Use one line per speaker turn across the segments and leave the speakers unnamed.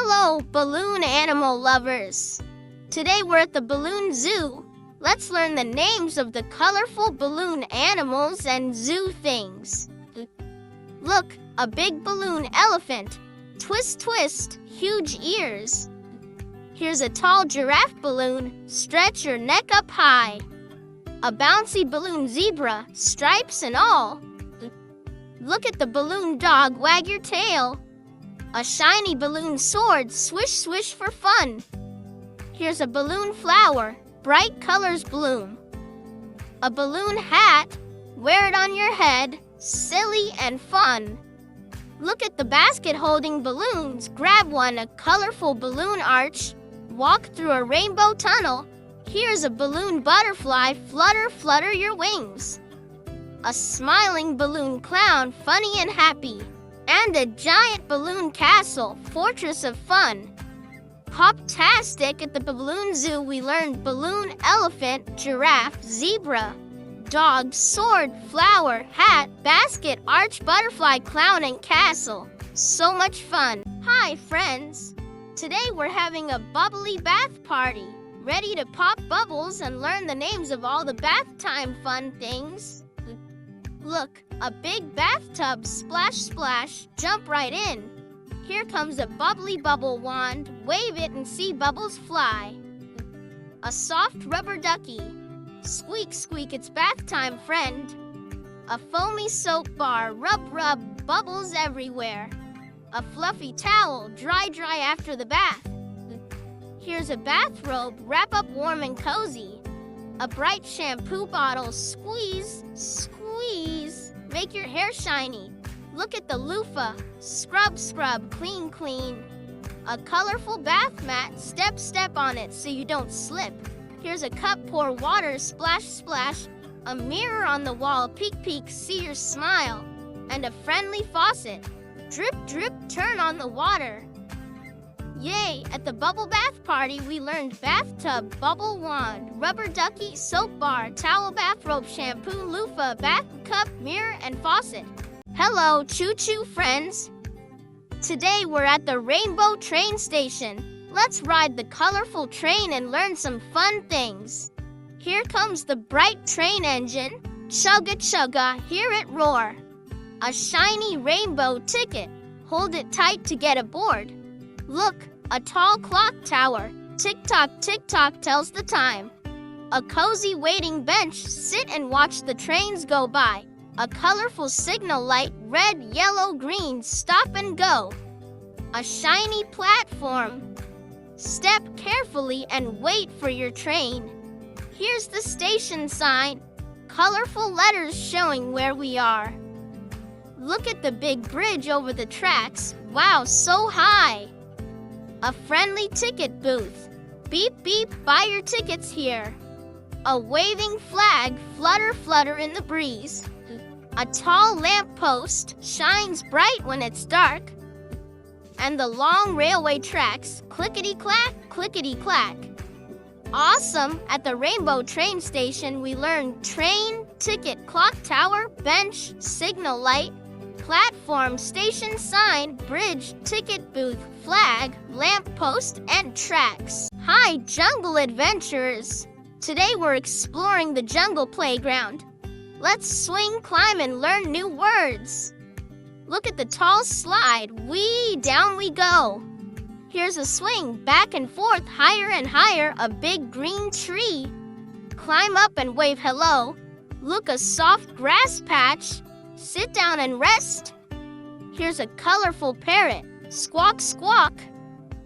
Hello, balloon animal lovers! Today we're at the Balloon Zoo. Let's learn the names of the colorful balloon animals and zoo things. Look, a big balloon elephant. Twist, twist, huge ears. Here's a tall giraffe balloon. Stretch your neck up high. A bouncy balloon zebra, stripes and all. Look at the balloon dog, wag your tail. A shiny balloon sword, swish, swish for fun. Here's a balloon flower, bright colors bloom. A balloon hat, wear it on your head, silly and fun. Look at the basket holding balloons, grab one, a colorful balloon arch. Walk through a rainbow tunnel. Here's a balloon butterfly, flutter, flutter your wings. A smiling balloon clown, funny and happy. And a giant balloon castle, fortress of fun. Pop-tastic at the Balloon Zoo, we learned balloon, elephant, giraffe, zebra, dog, sword, flower, hat, basket, arch, butterfly, clown, and castle. So much fun. Hi, friends. Today we're having a bubbly bath party. Ready to pop bubbles and learn the names of all the bath time fun things? Look, a big bathtub, splash, splash, jump right in. Here comes a bubbly bubble wand, wave it and see bubbles fly. A soft rubber ducky, squeak, squeak, it's bath time, friend. A foamy soap bar, rub, rub, bubbles everywhere. A fluffy towel, dry, dry after the bath. Here's a bathrobe, wrap up warm and cozy. A bright shampoo bottle, squeeze, squeeze, make your hair shiny. Look at the loofah, scrub, scrub, clean, clean. A colorful bath mat, step, step on it so you don't slip. Here's a cup, pour water, splash, splash. A mirror on the wall, peek, peek, see your smile. And a friendly faucet, drip, drip, turn on the water. Yay! At the bubble bath party, we learned bathtub, bubble wand, rubber ducky, soap bar, towel, bathrobe, shampoo, loofah, bath cup, mirror, and faucet. Hello, choo-choo friends! Today we're at the Rainbow Train Station. Let's ride the colorful train and learn some fun things. Here comes the bright train engine. Chugga, chugga, hear it roar. A shiny rainbow ticket. Hold it tight to get aboard. Look, a tall clock tower. Tick-tock, tick-tock tells the time. A cozy waiting bench. Sit and watch the trains go by. A colorful signal light. Red, yellow, green. Stop and go. A shiny platform. Step carefully and wait for your train. Here's the station sign. Colorful letters showing where we are. Look at the big bridge over the tracks. Wow, so high. A friendly ticket booth. Beep, beep, buy your tickets here. A waving flag, flutter, flutter in the breeze. A tall lamppost shines bright when it's dark. And the long railway tracks, clickety-clack, clickety-clack. Awesome! At the Rainbow Train Station, we learned train, ticket, clock tower, bench, signal light, platform, station sign, bridge, ticket booth, flag, lamppost, and tracks. Hi, jungle adventurers! Today we're exploring the jungle playground. Let's swing, climb, and learn new words. Look at the tall slide. Whee! Down we go. Here's a swing, back and forth, higher and higher, a big green tree. Climb up and wave hello. Look, a soft grass patch. Sit down and rest. Here's a colorful parrot. Squawk, squawk.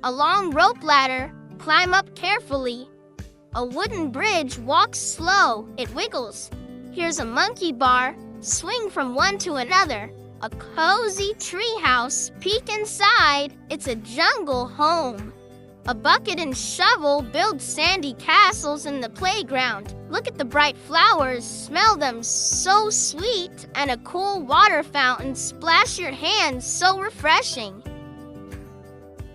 A long rope ladder. Climb up carefully. A wooden bridge. Walk slow. It wiggles. Here's a monkey bar. Swing from one to another. A cozy tree house. Peek inside. It's a jungle home. A bucket and shovel build sandy castles in the playground. Look at the bright flowers. Smell them, so sweet. And a cool water fountain. Splash your hands, so refreshing.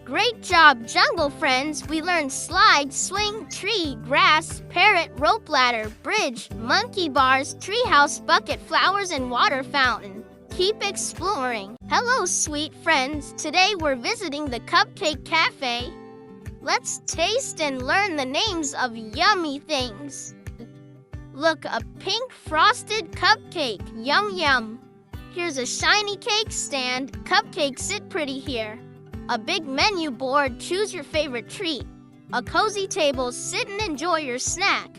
Great job, jungle friends. We learned slide, swing, tree, grass, parrot, rope ladder, bridge, monkey bars, treehouse, bucket, flowers, and water fountain. Keep exploring. Hello, sweet friends. Today we're visiting the Cupcake Cafe. Let's taste and learn the names of yummy things. Look, a pink frosted cupcake. Yum yum. Here's a shiny cake stand. Cupcakes sit pretty here. A big menu board. Choose your favorite treat. A cozy table. Sit and enjoy your snack.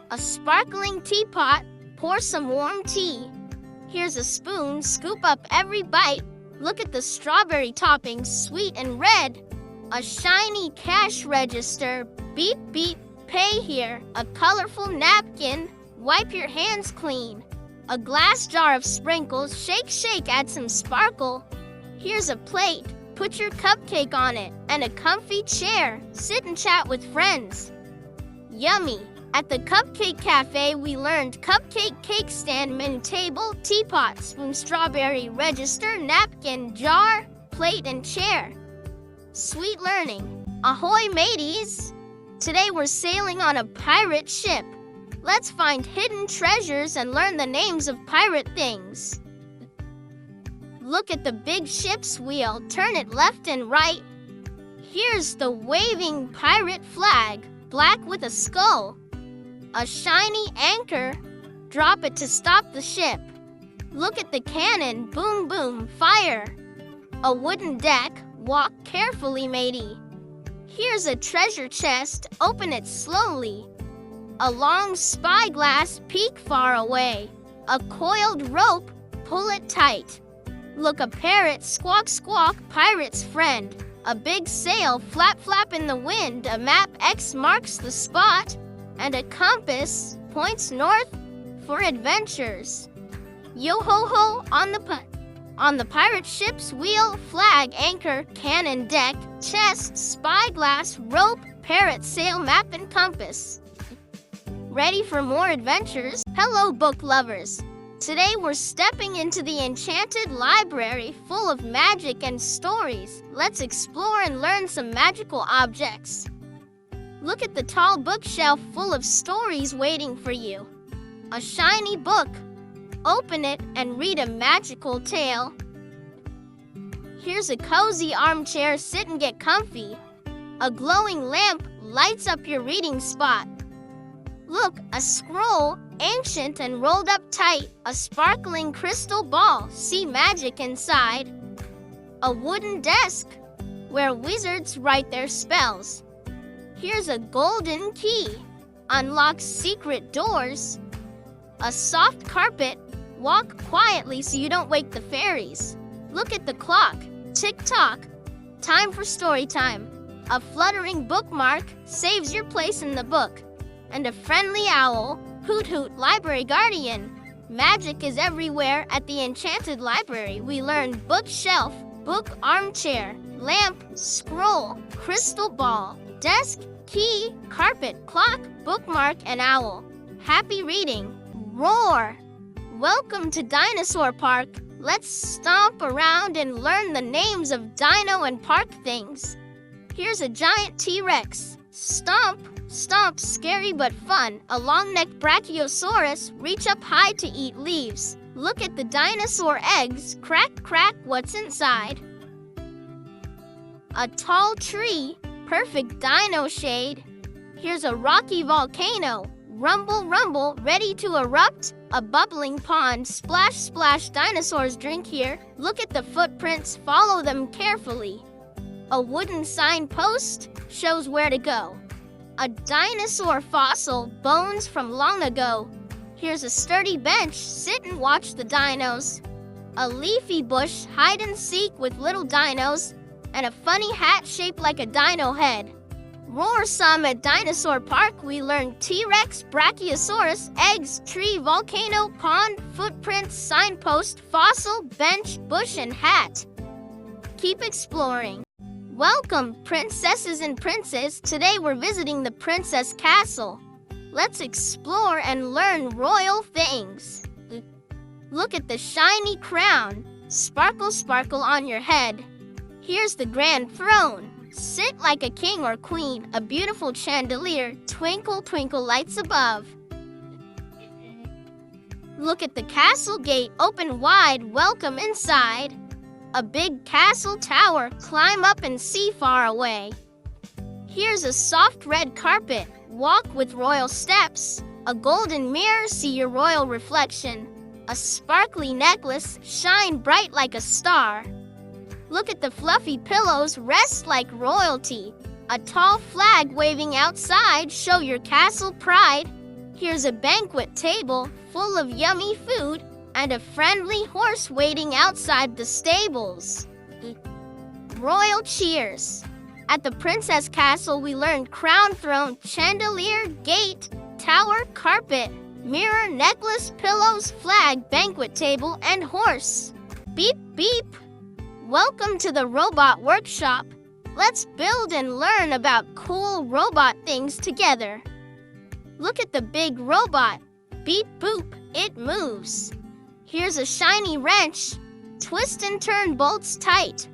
A sparkling teapot. Pour some warm tea. Here's a spoon. Scoop up every bite. Look at the strawberry toppings, sweet and red. A shiny cash register. Beep, beep, pay here. A colorful napkin. Wipe your hands clean. A glass jar of sprinkles. Shake, shake, add some sparkle. Here's a plate. Put your cupcake on it. And a comfy chair. Sit and chat with friends. Yummy. At the Cupcake Cafe, we learned cupcake, cake stand, menu table, teapot, spoon, strawberry, register, napkin, jar, plate, and chair. Sweet learning. Ahoy, mateys! Today we're sailing on a pirate ship. Let's find hidden treasures and learn the names of pirate things. Look at the big ship's wheel. Turn it left and right. Here's the waving pirate flag, black with a skull. A shiny anchor. Drop it to stop the ship. Look at the cannon. Boom, boom, fire. A wooden deck. Walk carefully, matey. Here's a treasure chest. Open it slowly. A long spyglass. Peek far away. A coiled rope. Pull it tight. Look, a parrot. Squawk, squawk, pirate's friend. A big sail. Flap, flap in the wind. A map. X marks the spot. And a compass points north for adventures. Yo-ho-ho on the pirate ship's wheel, flag, anchor, cannon, deck, chest, spyglass, rope, parrot, sail, map, and compass. Ready for more adventures? Hello, book lovers. Today we're stepping into the enchanted library full of magic and stories. Let's explore and learn some magical objects. Look at the tall bookshelf full of stories waiting for you. A shiny book. Open it and read a magical tale. Here's a cozy armchair. Sit and get comfy. A glowing lamp lights up your reading spot. Look, a scroll, ancient and rolled up tight. A sparkling crystal ball. See magic inside. A wooden desk where wizards write their spells. Here's a golden key. Unlocks secret doors. A soft carpet. Walk quietly so you don't wake the fairies. Look at the clock. Tick-tock. Time for story time. A fluttering bookmark saves your place in the book. And a friendly owl. Hoot-hoot, library guardian. Magic is everywhere at the enchanted library. We learned bookshelf, book armchair, lamp, scroll, crystal ball, desk, key, carpet, clock, bookmark, and owl. Happy reading. Roar! Welcome to Dinosaur Park. Let's stomp around and learn the names of dino and park things. Here's a giant T-Rex. Stomp, stomp, scary but fun. A long-necked Brachiosaurus. Reach up high to eat leaves. Look at the dinosaur eggs. Crack, crack, what's inside? A tall tree. Perfect dino shade. Here's a rocky volcano. Rumble, rumble, ready to erupt. A bubbling pond. Splash, splash, dinosaurs drink here. Look at the footprints. Follow them carefully. A wooden signpost shows where to go. A dinosaur fossil. Bones from long ago. Here's a sturdy bench. Sit and watch the dinos. A leafy bush. Hide and seek with little dinos. And a funny hat shaped like a dino head. Roar some at Dinosaur Park. We learned T-Rex, Brachiosaurus, eggs, tree, volcano, pond, footprints, signpost, fossil, bench, bush, and hat. Keep exploring. Welcome, princesses and princes. Today we're visiting the Princess Castle. Let's explore and learn royal things. Look at the shiny crown. Sparkle, sparkle on your head. Here's the grand throne. Sit like a king or queen. A beautiful chandelier. Twinkle, twinkle lights above. Look at the castle gate open wide, welcome inside. A big castle tower, climb up and see far away. Here's a soft red carpet, walk with royal steps. A golden mirror, see your royal reflection. A sparkly necklace, shine bright like a star. Look at the fluffy pillows, rest like royalty. A tall flag waving outside, show your castle pride. Here's a banquet table, full of yummy food, and a friendly horse waiting outside the stables. Royal cheers. At the princess castle, we learned crown, throne, chandelier, gate, tower, carpet, mirror, necklace, pillows, flag, banquet table, and horse. Beep, beep. Welcome to the robot workshop. Let's build and learn about cool robot things together. Look at the big robot. Beep, boop, it moves. Here's a shiny wrench. Twist and turn bolts tight.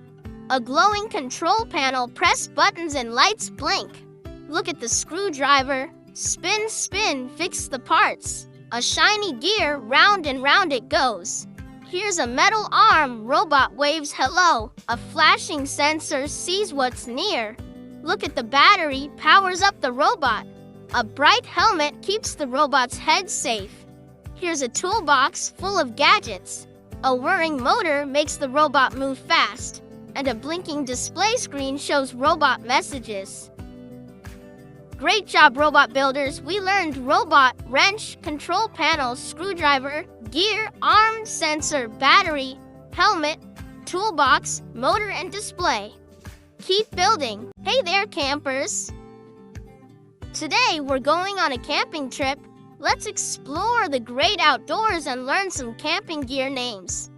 A glowing control panel, press buttons and lights blink. Look at the screwdriver. Spin, spin, fix the parts. A shiny gear, round and round it goes. Here's a metal arm, robot waves hello. A flashing sensor sees what's near. Look at the battery, powers up the robot. A bright helmet keeps the robot's head safe. Here's a toolbox full of gadgets. A whirring motor makes the robot move fast. And a blinking display screen shows robot messages. Great job, robot builders. We learned robot, wrench, control panel, screwdriver, gear, arm, sensor, battery, helmet, toolbox, motor, and display. Keep building. Hey there, campers. Today, we're going on a camping trip. Let's explore the great outdoors and learn some camping gear names.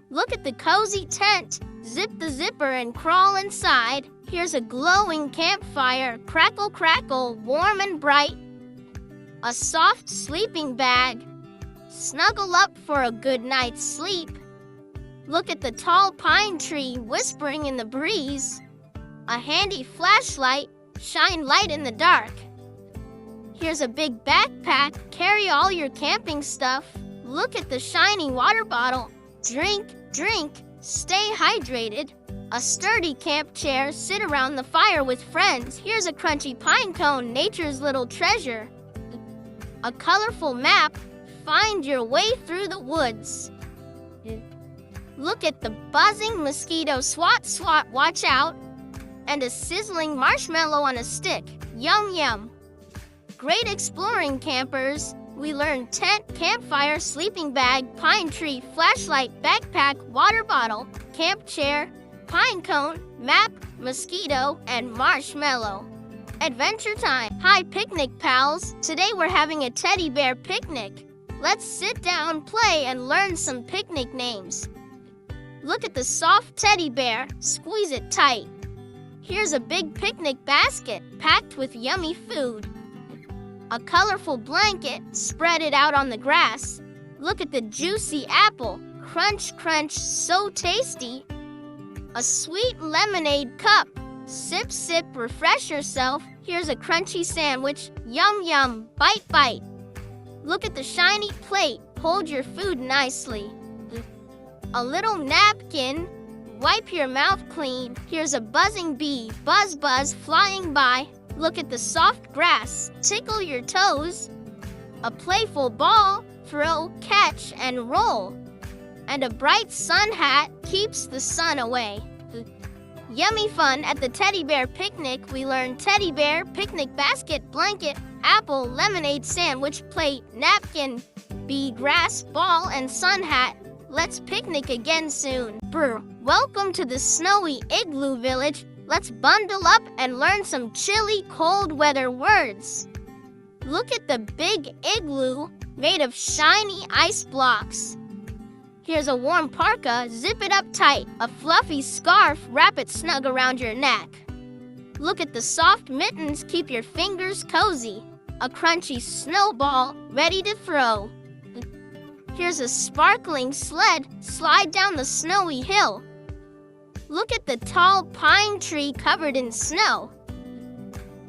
Look at the cozy tent. Zip the zipper and crawl inside. Here's a glowing campfire. Crackle, crackle, warm and bright. A soft sleeping bag. Snuggle up for a good night's sleep. Look at the tall pine tree whispering in the breeze. A handy flashlight. Shine light in the dark. Here's a big backpack. Carry all your camping stuff. Look at the shiny water bottle. Drink, drink. Stay hydrated. A sturdy camp chair, sit around the fire with friends. Here's a crunchy pine cone, nature's little treasure. A colorful map, find your way through the woods. Look at the buzzing mosquito, swat, swat, watch out. And a sizzling marshmallow on a stick, yum, yum. Great exploring, campers. We learned tent, campfire, sleeping bag, pine tree, flashlight, backpack, water bottle, camp chair, pine cone, map, mosquito, and marshmallow. Adventure time. Hi, picnic pals. Today we're having a teddy bear picnic. Let's sit down, play, and learn some picnic names. Look at the soft teddy bear. Squeeze it tight. Here's a big picnic basket packed with yummy food. A colorful blanket, spread it out on the grass. Look at the juicy apple, crunch, crunch, so tasty. A sweet lemonade cup, sip, sip, refresh yourself. Here's a crunchy sandwich, yum, yum, bite, bite. Look at the shiny plate, hold your food nicely. A little napkin, wipe your mouth clean. Here's a buzzing bee, buzz, buzz, flying by. Look at the soft grass, tickle your toes. A playful ball, throw, catch, and roll. And a bright sun hat keeps the sun away. Yummy fun at the teddy bear picnic. We learned teddy bear, picnic basket, blanket, apple, lemonade, sandwich, plate, napkin, bee, grass, ball, and sun hat. Let's picnic again soon. Brr. Welcome to the snowy igloo village. Let's bundle up and learn some chilly, cold weather words. Look at the big igloo made of shiny ice blocks. Here's a warm parka, zip it up tight. A fluffy scarf, wrap it snug around your neck. Look at the soft mittens, keep your fingers cozy. A crunchy snowball, ready to throw. Here's a sparkling sled, slide down the snowy hill. Look at the tall pine tree covered in snow.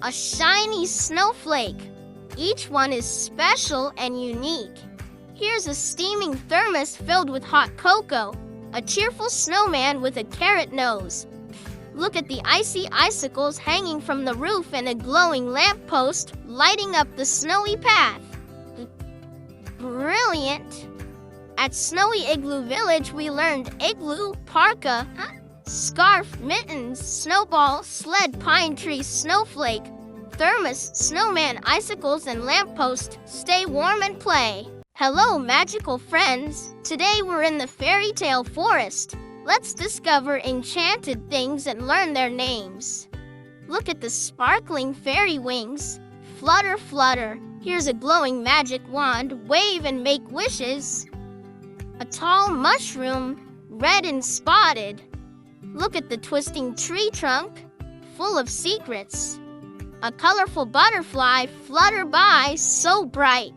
A shiny snowflake. Each one is special and unique. Here's a steaming thermos filled with hot cocoa, a cheerful snowman with a carrot nose. Look at the icy icicles hanging from the roof and a glowing lamppost lighting up the snowy path. Brilliant! At Snowy Igloo Village, we learned igloo, parka, scarf, mittens, snowball, sled, pine tree, snowflake, thermos, snowman, icicles, and lamppost. Stay warm and play. Hello, magical friends. Today we're in the fairy tale forest. Let's discover enchanted things and learn their names. Look at the sparkling fairy wings. Flutter, flutter. Here's a glowing magic wand. Wave and make wishes. A tall mushroom, red and spotted. Look at the twisting tree trunk, full of secrets. A colorful butterfly, flutter by, so bright.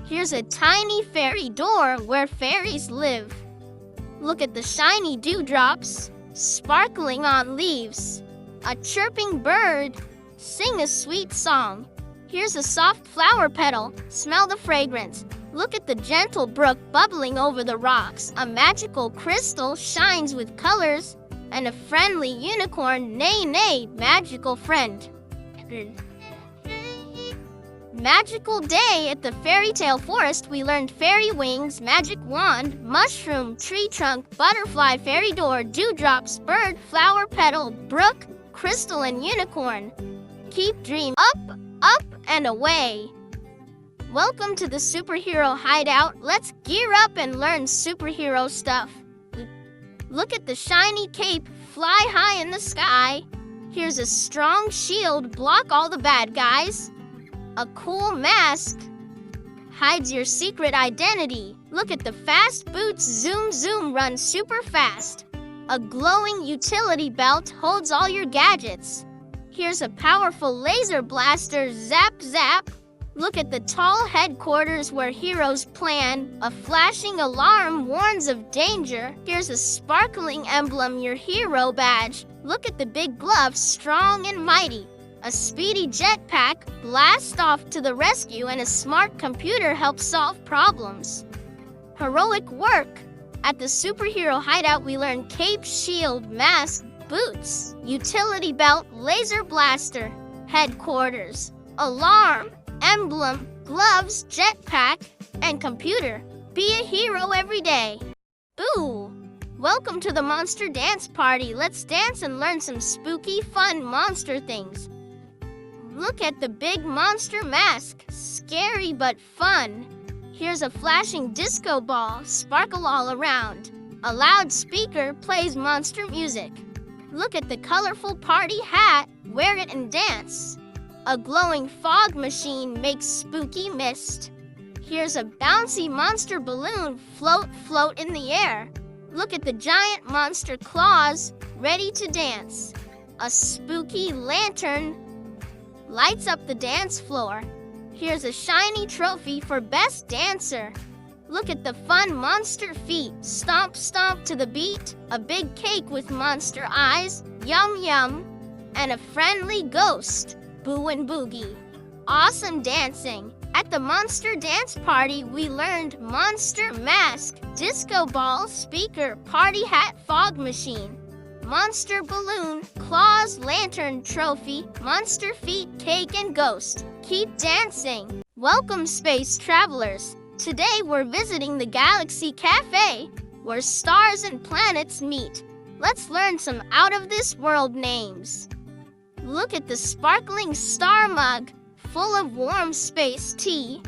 Here's a tiny fairy door where fairies live. Look at the shiny dewdrops, sparkling on leaves. A chirping bird, sing a sweet song. Here's a soft flower petal, smell the fragrance. Look at the gentle brook bubbling over the rocks. A magical crystal shines with colors, and a friendly unicorn, nay, nay, magical friend. Magical day at the fairy tale forest. We learned fairy wings, magic wand, mushroom, tree trunk, butterfly, fairy door, dewdrops, bird, flower petal, brook, crystal, and unicorn. Keep dream up, up, and away. Welcome to the superhero hideout. Let's gear up and learn superhero stuff. Look at the shiny cape, fly high in the sky. Here's a strong shield, block all the bad guys. A cool mask hides your secret identity. Look at the fast boots, zoom, zoom, run super fast. A glowing utility belt holds all your gadgets. Here's a powerful laser blaster, zap, zap. Look at the tall headquarters where heroes plan. A flashing alarm warns of danger. Here's a sparkling emblem, your hero badge. Look at the big gloves, strong and mighty. A speedy jetpack, blast off to the rescue, and a smart computer helps solve problems. Heroic work. At the superhero hideout, we learn cape, shield, mask, boots, utility belt, laser blaster, headquarters, alarm, emblem, gloves, jetpack, and computer. Be a hero every day. Ooh! Welcome to the monster dance party. Let's dance and learn some spooky, fun monster things. Look at the big monster mask. Scary but fun. Here's a flashing disco ball, sparkle all around. A loudspeaker plays monster music. Look at the colorful party hat. Wear it and dance. A glowing fog machine makes spooky mist. Here's a bouncy monster balloon. Float, float in the air. Look at the giant monster claws, ready to dance. A spooky lantern lights up the dance floor. Here's a shiny trophy for best dancer. Look at the fun monster feet. Stomp, stomp to the beat. A big cake with monster eyes. Yum, yum. And a friendly ghost. Boo and boogie. Awesome dancing. At the monster dance party, we learned monster mask, disco ball, speaker, party hat, fog machine, monster balloon, claws, lantern, trophy, monster feet, cake, and ghost. Keep dancing. Welcome, space travelers. Today we're visiting the Galaxy Cafe, where stars and planets meet. Let's learn some out-of-this-world names. Look at the sparkling star mug, full of warm space tea.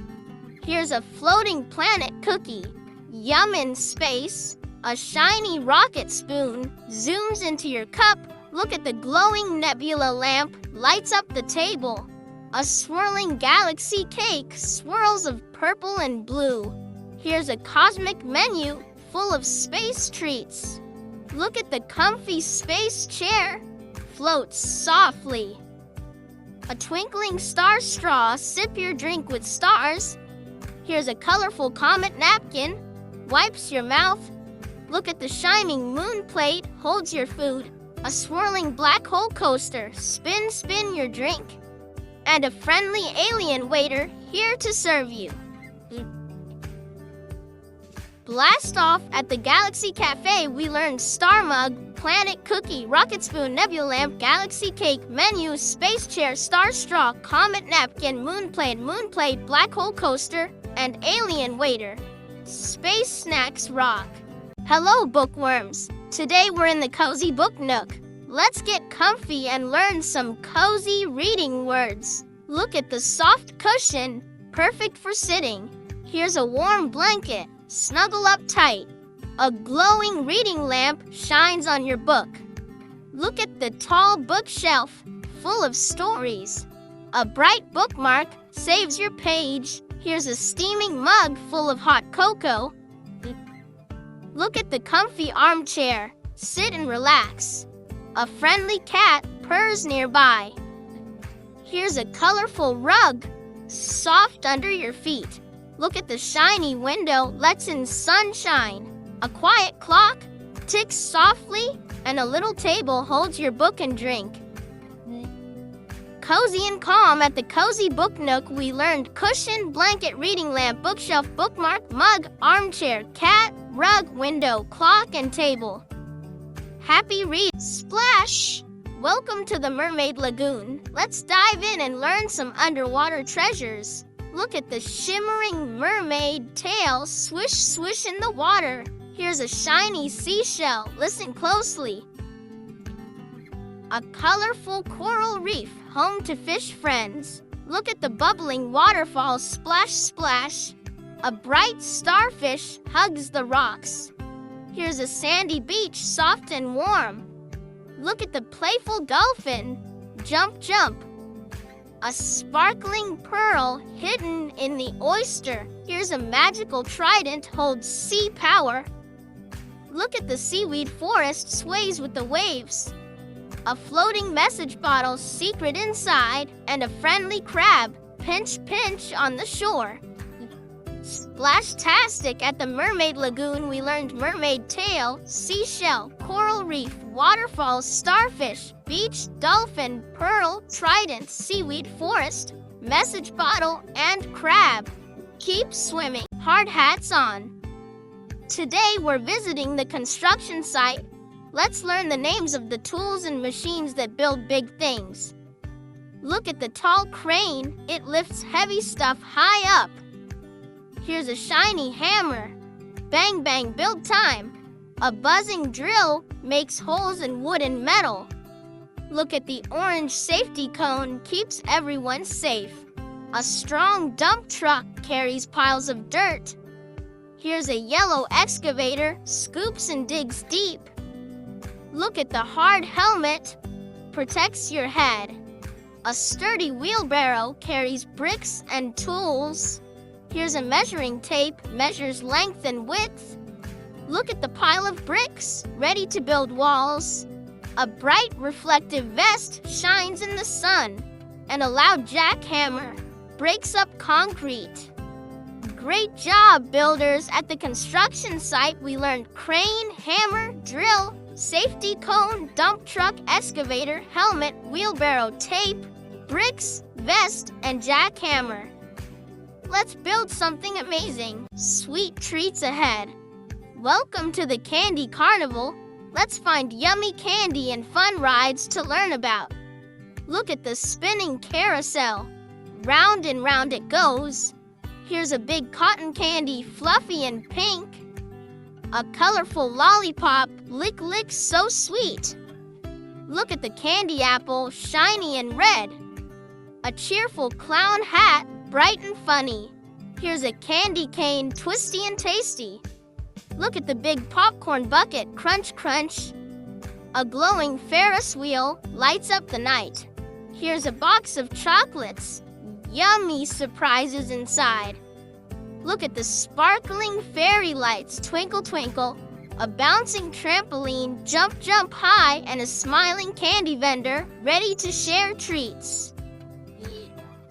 Here's a floating planet cookie. Yum in space. A shiny rocket spoon zooms into your cup. Look at the glowing nebula lamp, lights up the table. A swirling galaxy cake, swirls of purple and blue. Here's a cosmic menu full of space treats. Look at the comfy space chair, floats softly. A twinkling star straw, sip your drink with stars. Here's a colorful comet napkin, wipes your mouth. Look at the shining moon plate, holds your food. A swirling black hole coaster, spin, spin your drink. And a friendly alien waiter, here to serve you. Blast off at the Galaxy Cafe, we learned Star Mug, Planet Cookie, Rocket Spoon, Nebula Lamp, Galaxy Cake, Menu, Space Chair, Star Straw, Comet Napkin, Moon Plate, Black Hole Coaster, and Alien Waiter. Space Snacks rock. Hello, bookworms. Today we're in the Cozy Book Nook. Let's get comfy and learn some cozy reading words. Look at the soft cushion, perfect for sitting. Here's a warm blanket. Snuggle up tight. A glowing reading lamp shines on your book. Look at the tall bookshelf, full of stories. A bright bookmark saves your page. Here's a steaming mug full of hot cocoa. Look at the comfy armchair. Sit and relax. A friendly cat purrs nearby. Here's a colorful rug, soft under your feet. Look at the shiny window, lets in sunshine. A quiet clock ticks softly, and a little table holds your book and drink. Cozy and calm at the Cozy Book Nook, we learned cushion, blanket, reading lamp, bookshelf, bookmark, mug, armchair, cat, rug, window, clock, and table. Happy read. Splash! Welcome to the Mermaid Lagoon. Let's dive in and learn some underwater treasures. Look at the shimmering mermaid tail swish swish in the water. Here's a shiny seashell. Listen closely. A colorful coral reef, home to fish friends. Look at the bubbling waterfall, splash splash. A bright starfish hugs the rocks. Here's a sandy beach, soft and warm. Look at the playful dolphin, jump jump. A sparkling pearl hidden in the oyster. Here's a magical trident, holds sea power. Look at the seaweed forest, sways with the waves. A floating message bottle, secret inside, and a friendly crab, pinch pinch on the shore. Splash-tastic at the Mermaid Lagoon, we learned mermaid tail, seashell, coral reef, waterfall, starfish, beach, dolphin, pearl, trident, seaweed forest, message bottle, and crab. Keep swimming. Hard hats on. Today we're visiting the construction site. Let's learn the names of the tools and machines that build big things. Look at the tall crane. It lifts heavy stuff high up. Here's a shiny hammer. Bang bang, build time. A buzzing drill makes holes in wood and metal. Look at the orange safety cone, keeps everyone safe. A strong dump truck carries piles of dirt. Here's a yellow excavator, scoops and digs deep. Look at the hard helmet, protects your head. A sturdy wheelbarrow carries bricks and tools. Here's a measuring tape, measures length and width. Look at the pile of bricks, ready to build walls. A bright reflective vest shines in the sun. And a loud jackhammer breaks up concrete. Great job, builders! At the construction site, we learned crane, hammer, drill, safety cone, dump truck, excavator, helmet, wheelbarrow, tape, bricks, vest, and jackhammer. Let's build something amazing. Sweet treats ahead. Welcome to the Candy Carnival. Let's find yummy candy and fun rides to learn about. Look at the spinning carousel. Round and round it goes. Here's a big cotton candy, fluffy and pink. A colorful lollipop, lick lick so sweet. Look at the candy apple, shiny and red. A cheerful clown hat, bright and funny. Here's a candy cane, twisty and tasty. Look at the big popcorn bucket, crunch crunch. A glowing Ferris wheel lights up the night. Here's a box of chocolates, yummy surprises inside. Look at the sparkling fairy lights, twinkle twinkle. A bouncing trampoline, jump jump high, and a smiling candy vendor ready to share treats.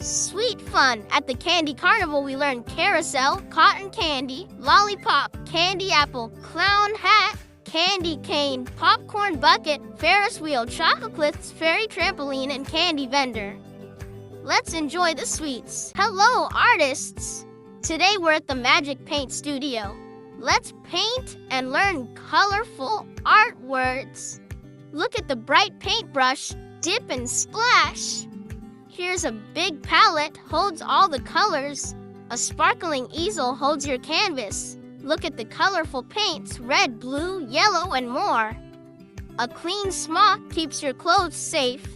Sweet fun! At the Candy Carnival, we learned carousel, cotton candy, lollipop, candy apple, clown hat, candy cane, popcorn bucket, Ferris wheel, chocolates, fairy trampoline, and candy vendor. Let's enjoy the sweets. Hello, artists! Today we're at the Magic Paint Studio. Let's paint and learn colorful art words. Look at the bright paintbrush, dip and splash. Here's a big palette, holds all the colors. A sparkling easel holds your canvas. Look at the colorful paints, red, blue, yellow, and more. A clean smock keeps your clothes safe.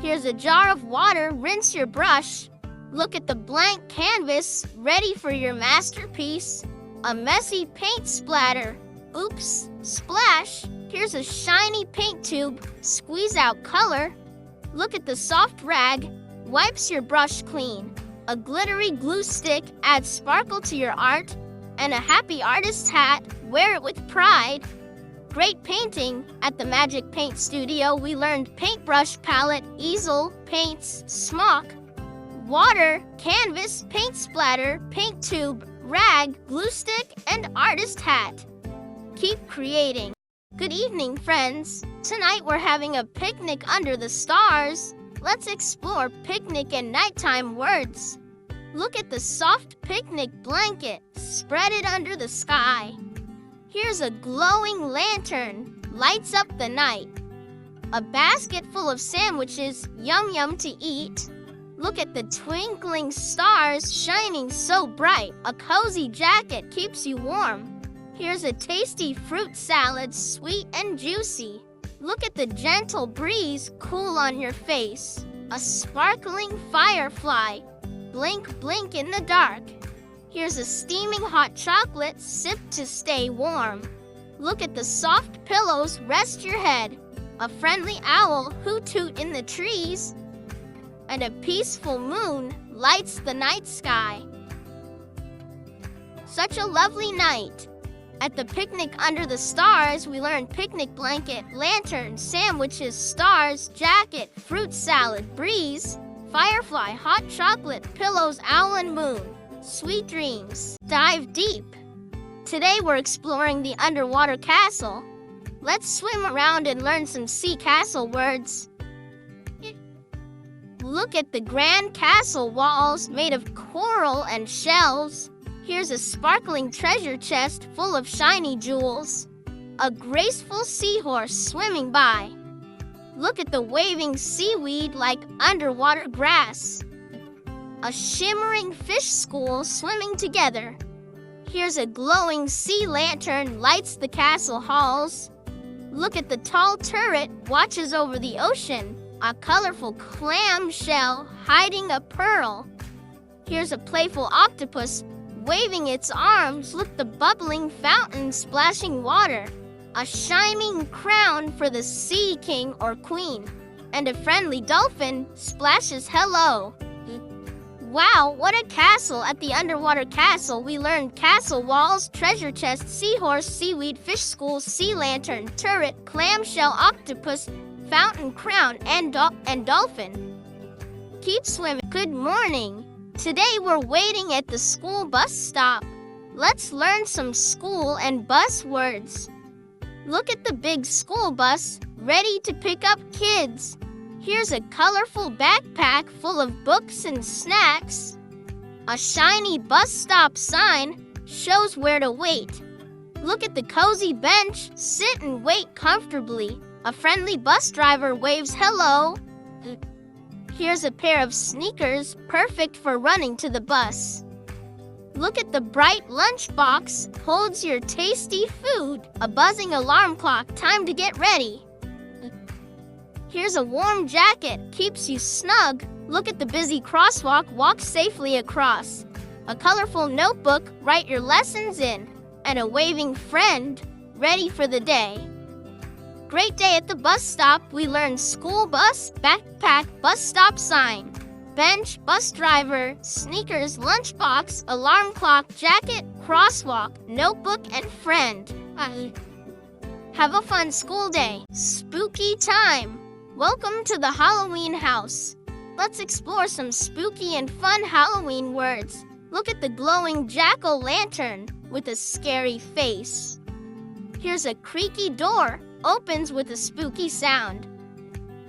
Here's a jar of water, rinse your brush. Look at the blank canvas, ready for your masterpiece. A messy paint splatter. Oops, splash. Here's a shiny paint tube, squeeze out color. Look at the soft rag, wipes your brush clean. A glittery glue stick adds sparkle to your art. And a happy artist's hat, wear it with pride. Great painting! At the Magic Paint Studio, we learned paintbrush, palette, easel, paints, smock, water, canvas, paint splatter, paint tube, rag, glue stick, and artist hat. Keep creating. Good evening, friends. Tonight we're having a picnic under the stars. Let's explore picnic and nighttime words. Look at the soft picnic blanket. Spread it under the sky. Here's a glowing lantern. Lights up the night. A basket full of sandwiches. Yum yum to eat. Look at the twinkling stars shining so bright. A cozy jacket keeps you warm. Here's a tasty fruit salad, sweet and juicy. Look at the gentle breeze, cool on your face. A sparkling firefly. Blink, blink in the dark. Here's a steaming hot chocolate, sip to stay warm. Look at the soft pillows, rest your head. A friendly owl, hoot-toot in the trees. And a peaceful moon lights the night sky. Such a lovely night. At the picnic under the stars, we learned picnic blanket, lantern, sandwiches, stars, jacket, fruit salad, breeze, firefly, hot chocolate, pillows, owl and moon. Sweet dreams. Dive deep. Today we're exploring the underwater castle. Let's swim around and learn some sea castle words. Look at the grand castle walls made of coral and shells. Here's a sparkling treasure chest full of shiny jewels. A graceful seahorse swimming by. Look at the waving seaweed like underwater grass. A shimmering fish school swimming together. Here's a glowing sea lantern lights the castle halls. Look at the tall turret watches over the ocean. A colorful clam shell hiding a pearl. Here's a playful octopus waving its arms. Look the bubbling fountain splashing water. A shining crown for the sea king or queen. And a friendly dolphin splashes hello. Wow, what a castle! At the underwater castle, we learned castle walls, treasure chest, seahorse, seaweed, fish school, sea lantern, turret, clamshell, octopus, fountain, crown, and dolphin. Keep swimming. Good morning. Today we're waiting at the school bus stop. Let's learn some school and bus words. Look at the big school bus, ready to pick up kids. Here's a colorful backpack full of books and snacks. A shiny bus stop sign shows where to wait. Look at the cozy bench, sit and wait comfortably. A friendly bus driver waves hello. Here's a pair of sneakers, perfect for running to the bus. Look at the bright lunchbox, holds your tasty food. A buzzing alarm clock, time to get ready. Here's a warm jacket, keeps you snug. Look at the busy crosswalk, walk safely across. A colorful notebook, write your lessons in. And a waving friend, ready for the day. Great day at the bus stop. We learned school bus, backpack, bus stop sign, bench, bus driver, sneakers, lunchbox, alarm clock, jacket, crosswalk, notebook, and friend. Have a fun school day. Spooky time. Welcome to the Halloween house. Let's explore some spooky and fun Halloween words. Look at the glowing jack-o'-lantern with a scary face. Here's a creaky door, opens with a spooky sound.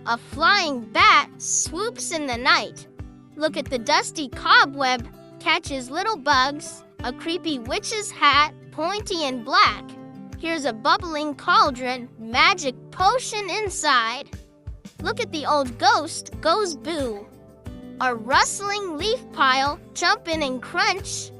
A flying bat swoops in the night. Look at the dusty cobweb, catches little bugs. A creepy witch's hat pointy and black. Here's a bubbling cauldron, magic potion inside. Look at the old ghost, goes boo. A rustling leaf pile, jump in and crunch.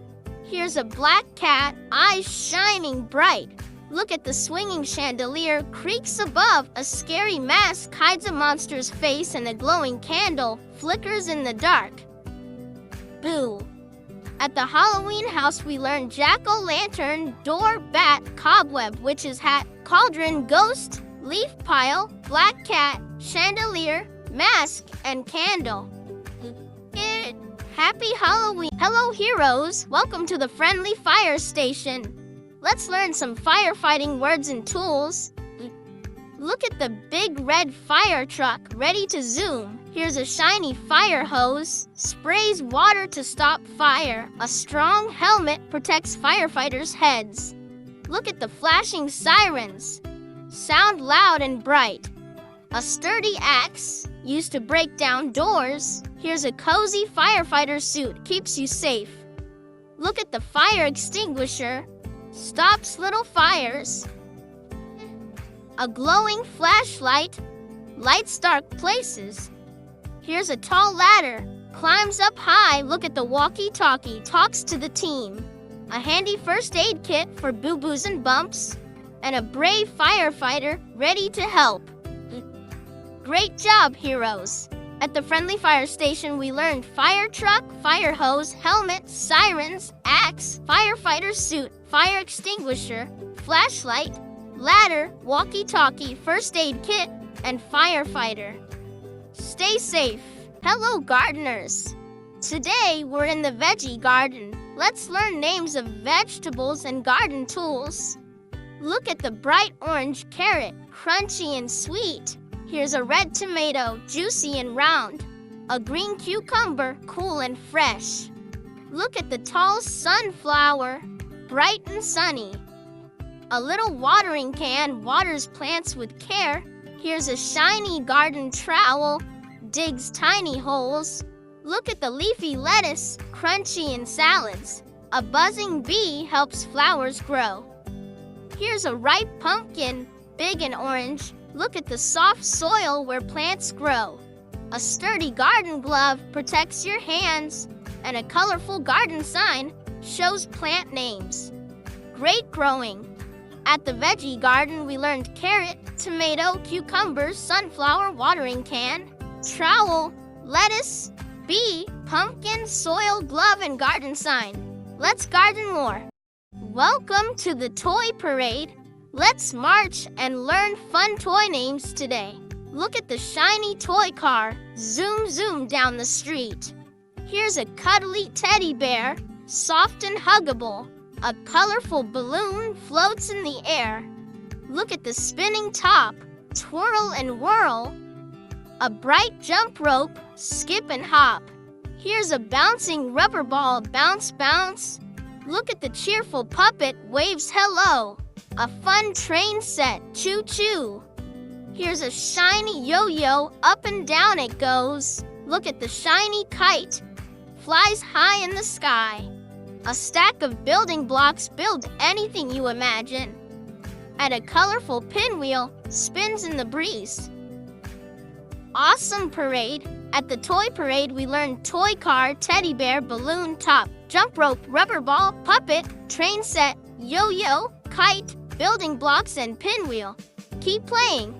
Here's a black cat, eyes shining bright. Look at the swinging chandelier, creaks above. A scary mask hides a monster's face, and a glowing candle flickers in the dark. Boo. At the Halloween house we learn jack-o'-lantern, door, bat, cobweb, witch's hat, cauldron, ghost, leaf pile, black cat, chandelier, mask, and candle. Happy Halloween! Hello heroes! Welcome to the friendly fire station. Let's learn some firefighting words and tools. Look at the big red fire truck, ready to zoom. Here's a shiny fire hose, sprays water to stop fire. A strong helmet protects firefighters' heads. Look at the flashing sirens, sound loud and bright. A sturdy axe, used to break down doors. Here's a cozy firefighter suit, keeps you safe. Look at the fire extinguisher, stops little fires. A glowing flashlight, lights dark places. Here's a tall ladder, climbs up high. Look at the walkie-talkie, talks to the team. A handy first aid kit for boo-boos and bumps, and a brave firefighter ready to help. Great job, heroes! At the friendly fire station, we learned fire truck, fire hose, helmet, sirens, axe, firefighter suit, fire extinguisher, flashlight, ladder, walkie-talkie, first aid kit, and firefighter. Stay safe. Hello, gardeners. Today, we're in the veggie garden. Let's learn names of vegetables and garden tools. Look at the bright orange carrot, crunchy and sweet. Here's a red tomato, juicy and round. A green cucumber, cool and fresh. Look at the tall sunflower, bright and sunny. A little watering can waters plants with care. Here's a shiny garden trowel, digs tiny holes. Look at the leafy lettuce, crunchy in salads. A buzzing bee helps flowers grow. Here's a ripe pumpkin, big and orange. Look at the soft soil where plants grow. A sturdy garden glove protects your hands, and a colorful garden sign shows plant names. Great growing! At the veggie garden, we learned carrot, tomato, cucumber, sunflower, watering can, trowel, lettuce, bee, pumpkin, soil, glove, and garden sign. Let's garden more. Welcome to the toy parade. Let's march and learn fun toy names today. Look at the shiny toy car, zoom zoom down the street. Here's a cuddly teddy bear, soft and huggable. A colorful balloon floats in the air. Look at the spinning top, twirl and whirl. A bright jump rope, skip and hop. Here's a bouncing rubber ball, bounce bounce. Look at the cheerful puppet, waves hello. A fun train set, choo-choo. Here's a shiny yo-yo, up and down it goes. Look at the shiny kite, flies high in the sky. A stack of building blocks, build anything you imagine. And a colorful pinwheel, spins in the breeze. Awesome parade! At the toy parade, we learned toy car, teddy bear, balloon top, jump rope, rubber ball, puppet, train set, yo-yo, kite, building blocks, and pinwheel. Keep playing.